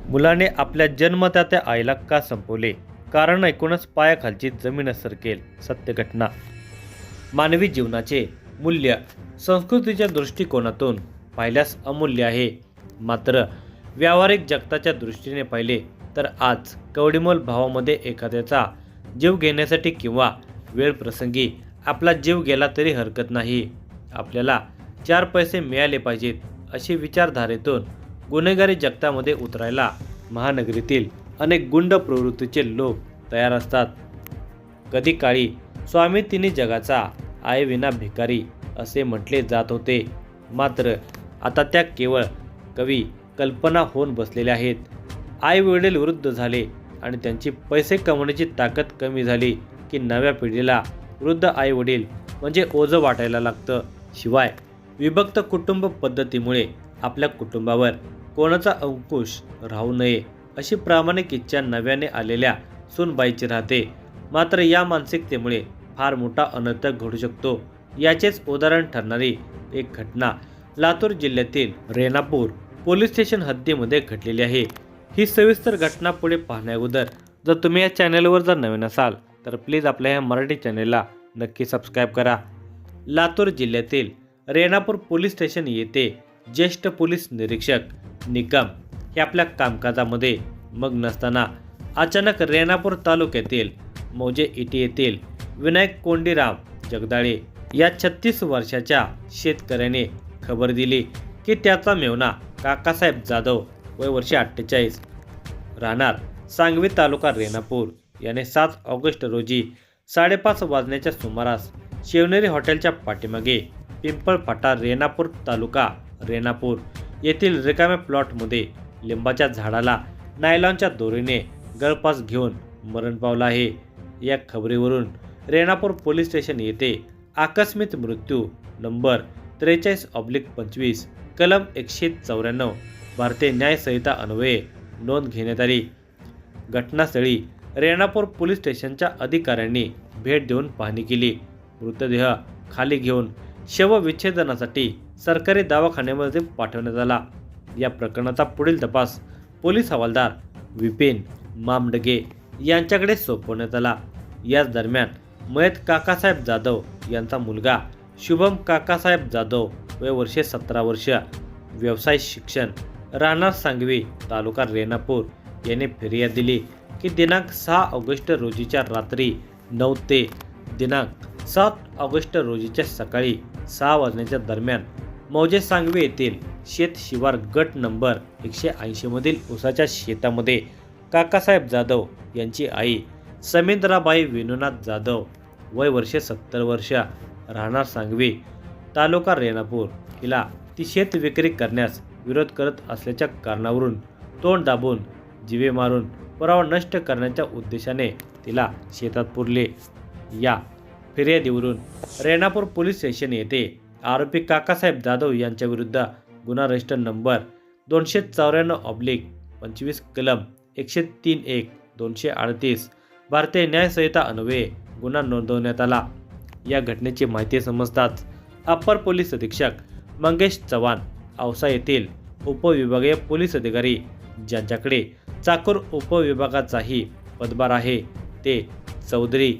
मुलाने आपल्या जन्मदात्या आईला का संपवले? कारण ऐकूनच पायाखालची जमीन सरकेल. सत्य घटना. मानवी जीवनाचे मूल्य संस्कृतीच्या दृष्टिकोनातून पाहिल्यास अमूल्य आहे. मात्र व्यावहारिक जगताच्या दृष्टीने पाहिले तर आज कवडीमोल भावामध्ये एखाद्याचा जीव घेण्यासाठी किंवा वेळ प्रसंगी आपला जीव गेला तरी हरकत नाही. आपल्याला 4 पैसे मिळाले पाहिजेत अशी विचारधारेतून गुन्हेगारी जगतामध्ये उतरायला महानगरीतील अनेक गुंड प्रवृत्तीचे लोक तयार असतात. कधी काळी स्वामी तिन्ही जगाचा आयविना भिकारी असे म्हटले जात होते. मात्र आता त्या केवळ कवी कल्पना होऊन बसलेल्या आहेत. आई वडील वृद्ध झाले आणि त्यांची पैसे कमवण्याची ताकद कमी झाली की नव्या पिढीला वृद्ध आई वडील म्हणजे ओझं वाटायला लागतं. शिवाय विभक्त कुटुंब पद्धतीमुळे आपल्या कुटुंबावर कोणाचा अंकुश राहू नये अशी प्रामाणिक इच्छा नव्याने आलेल्या सूनबाईची राहते. मात्र या मानसिकतेमुळे फार मोठा अनर्थ घडू शकतो. याचेच उदाहरण ठरणारी एक घटना लातूर जिल्ह्यातील रेणापूर पोलीस स्टेशन हद्दीमध्ये घडलेली आहे. ही सविस्तर घटना पुढे पाहण्याअगोदर जर तुम्ही या चॅनलवर जर नवीन असाल तर प्लीज आपल्या या मराठी चॅनलला नक्की सबस्क्राईब करा. लातूर जिल्ह्यातील रेणापूर पोलीस स्टेशन येथे ज्येष्ठ पोलीस निरीक्षक निकम हे आपल्या कामकाजामध्ये मग्न नसताना अचानक रेणापूर तालुक्यातील मौजे इटी येथील विनायक कोंडीराम जगदाळे या 36 वर्षाच्या शेतकऱ्याने खबर दिली की त्याचा मेव्हणा काकासाहेब जाधव वय वर्ष 48 राहणार सांगवी तालुका रेणापूर याने 7 ऑगस्ट रोजी 5:30 वाजण्याच्या सुमारास शिवनेरी हॉटेलच्या पाठीमागे पिंपळफाटा रेणापूर तालुका रेणापूर येथील रिकाम्या प्लॉटमध्ये लिंबाच्या झाडाला नायलॉनच्या दोरीने गळफास घेऊन मरण पावला आहे. या खबरीवरून रेणापूर पोलीस स्टेशन येथे आकस्मिक मृत्यू नंबर 43/25 कलम 194 भारतीय न्याय संहिता अन्वये नोंद घेण्यात आली. घटनास्थळी रेणापूर पोलीस स्टेशनच्या अधिकाऱ्यांनी भेट देऊन पाहणी केली. मृतदेह खाली घेऊन शवविच्छेदनासाठी सरकारी दवाखान्यामध्ये पाठवण्यात आला. या प्रकरणाचा पुढील तपास पोलीस हवालदार विपिन मामडगे यांच्याकडे सोपवण्यात आला. याच दरम्यान मयत काकासाहेब जाधव यांचा मुलगा शुभम काकासाहेब जाधव वय वर्षे 17 वर्ष व्यवसाय शिक्षण राहणार सांगवी तालुका रेणापूर याने फिर्याद दिली की दिनांक 6 ऑगस्ट रोजीच्या रात्री 9 ते दिनांक 7 ऑगस्ट रोजीच्या सकाळी 6 वाजण्याच्या दरम्यान मौजे सांगवी येथील शेत शिवार गट नंबर 180 मधील उसाच्या शेतामध्ये काकासाहेब जाधव यांची आई समिंद्राबाई विनोनाथ जाधव वय वर्षे 70 वर्ष राहणार सांगवी तालुका रेणापूर हिला ती शेत विक्री करण्यास विरोध करत असल्याच्या कारणावरून तोंड दाबून जिवे मारून पुरावा नष्ट करण्याच्या उद्देशाने तिला शेतात पुरले. या फिर्यादीवरून रेणापूर पोलीस स्टेशन येथे आरोपी काकासाहेब जाधव यांच्या विरुद्ध गुन्हा रजिस्टर नंबर 294/25 कलम 103(1) 238 भारतीय न्याय संहिता अन्वये गुन्हा नोंदवण्यात आला. या घटनेची माहिती समजताच अप्पर पोलीस अधीक्षक मंगेश चव्हाण औसा येथील उपविभागीय पोलीस अधिकारी ज्यांच्याकडे चाकूर उपविभागाचाही पदभार आहे ते चौधरी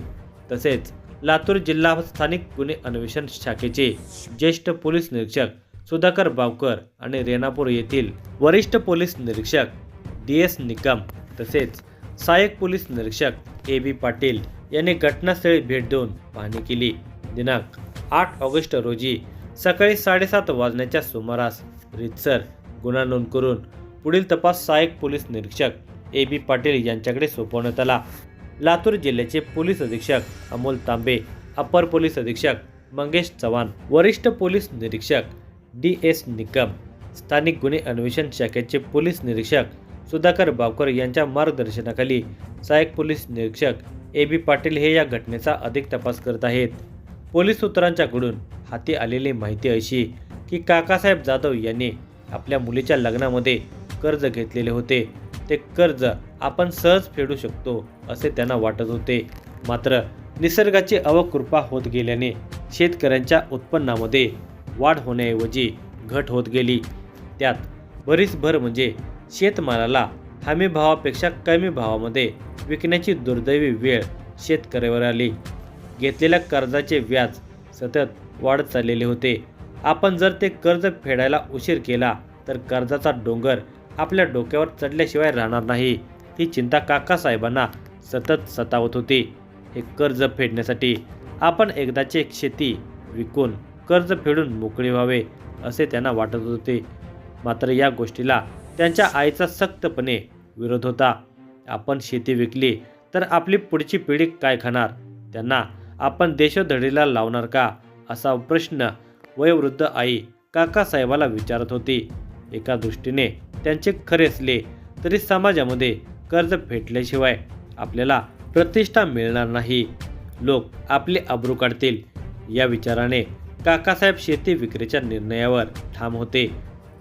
तसेच लातूर जिल्हा स्थानिक गुन्हे अन्वेषण शाखेचे ज्येष्ठ पोलीस निरीक्षक सुधाकर बावकर आणि रेणापूर येथील वरिष्ठ पोलीस निरीक्षक DS निकम तसेच सहाय्यक पोलीस निरीक्षक AB पाटील यांनी घटनास्थळी भेट देऊन पाहणी केली. दिनांक 8 ऑगस्ट रोजी सकाळी 7:30 वाजण्याच्या सुमारास रीतसर गुन्हा नोंद करून पुढील तपास सहाय्यक पोलीस निरीक्षक AB पाटील यांच्याकडे सोपवण्यात आला. लातूर जिल्ह्याचे पोलीस अधीक्षक अमोल तांबे, अप्पर पोलीस अधीक्षक मंगेश चव्हाण, वरिष्ठ पोलीस निरीक्षक DS निकम, स्थानिक गुन्हे अन्वेषण शाखेचे पोलीस निरीक्षक सुधाकर बावकर यांच्या मार्गदर्शनाखाली सहाय्यक पोलीस निरीक्षक AB पाटील हे या घटनेचा अधिक तपास करत आहेत. पोलीस सूत्रांच्याकडून हाती आलेली माहिती अशी की काकासाहेब जाधव यांनी आपल्या मुलीच्या लग्नामध्ये कर्ज घेतलेले होते. ते कर्ज आपण सहज फेडू शकतो असे त्यांना वाटत होते. मात्र निसर्गाची अवकृपा होत गेल्याने शेतकऱ्यांच्या उत्पन्नामध्ये वाढ होण्याऐवजी घट होत गेली. त्यात भरीसभर म्हणजे शेतमालाला हमी भावापेक्षा कमी भावामध्ये विकण्याची दुर्दैवी वेळ शेतकऱ्यावर आली. घेतलेल्या कर्जाचे व्याज सतत वाढत चाललेले होते. आपण जर ते कर्ज फेडायला उशीर केला तर कर्जाचा डोंगर आपल्या डोक्यावर चढल्याशिवाय राहणार नाही, ही चिंता काकासाहेबांना सतत सतावत होती. हे कर्ज फेडण्यासाठी आपण एकदाची एक शेती विकून कर्ज फेडून मोकळे व्हावे असे त्यांना वाटत होते. मात्र या गोष्टीला त्यांच्या आईचा सख्तपणे विरोध होता. आपण शेती विकली तर आपली पुढची पिढी काय खाणार? त्यांना आपण देशोधडीला लावणार का? असा प्रश्न वयोवृद्ध आई काकासाहेबाला विचारत होती. एका दृष्टीने त्यांचे खरे असले तरी समाजामध्ये कर्ज फेडल्याशिवाय आपल्याला प्रतिष्ठा मिळणार नाही, लोक आपली आबरू काढतील, या विचाराने काकासाहेब शेती विक्रीच्या निर्णयावर ठाम होते.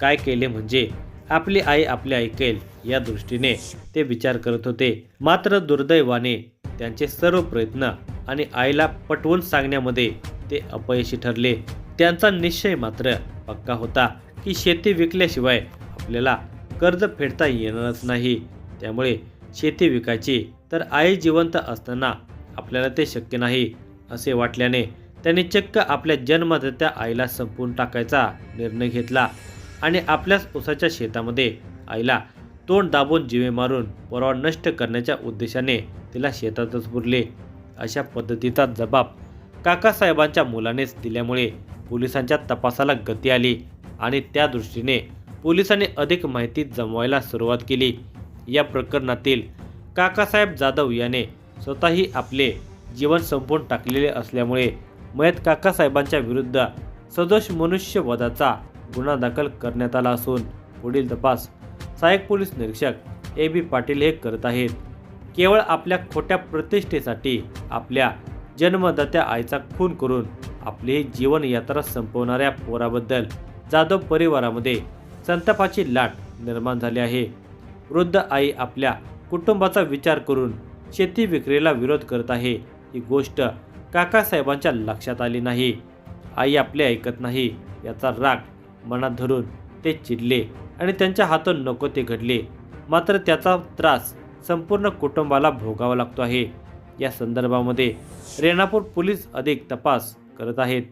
काय केले म्हणजे आपली आई आपले ऐकेल या दृष्टीने ते विचार करत होते. मात्र दुर्दैवाने त्यांचे सर्व प्रयत्न आणि आईला पटवून सांगण्यामध्ये ते अपयशी ठरले. त्यांचा निश्चय मात्र पक्का होता की शेती विकल्याशिवाय आपल्याला कर्ज फेडता येणारच नाही. त्यामुळे शेती विकायची तर आई जिवंत असताना आपल्याला ते शक्य नाही असे वाटल्याने त्यांनी चक्क आपल्या जन्मदात्या आईला संपवून टाकायचा निर्णय घेतला आणि आपल्याच ऊसाच्या शेतामध्ये आईला तोंड दाबून जीवे मारून पुरावा नष्ट करण्याच्या उद्देशाने तिला शेतातच पुरले. अशा पद्धतीचा जबाब काकासाहेबांच्या मुलानेच दिल्यामुळे पोलिसांच्या तपासाला गती आली आणि त्या दृष्टीने पोलिसांनी अधिक माहिती जमवायला सुरुवात केली. या प्रकरणातील काकासाहेब जाधव याने स्वतःही आपले जीवन संपवून टाकलेले असल्यामुळे मयत काकासाहेबांच्या विरुद्ध सदोष मनुष्यवधाचा गुन्हा दाखल करण्यात आला असून पुढील तपास सहाय्यक पोलीस निरीक्षक ए. बी. पाटील हे करत आहेत. केवळ आपल्या खोट्या प्रतिष्ठेसाठी आपल्या जन्मदात्या आईचा खून करून आपली जीवन यात्रा संपवणाऱ्या पोराबद्दल जाधव परिवारामध्ये संतापाची लाट निर्माण झाली आहे. वृद्ध आई आपल्या कुटुंबाचा विचार करून शेती विक्रीला विरोध करत आहे, ही गोष्ट काकासाहेबांच्या लक्षात आली नाही. आई आपले ऐकत नाही याचा राग मनात धरून ते चिडले आणि त्यांच्या हातून नको ते घडले. मात्र त्याचा त्रास संपूर्ण कुटुंबाला भोगावा लागतो आहे. या संदर्भामध्ये रेणापूर पोलीस अधिक तपास करत आहेत.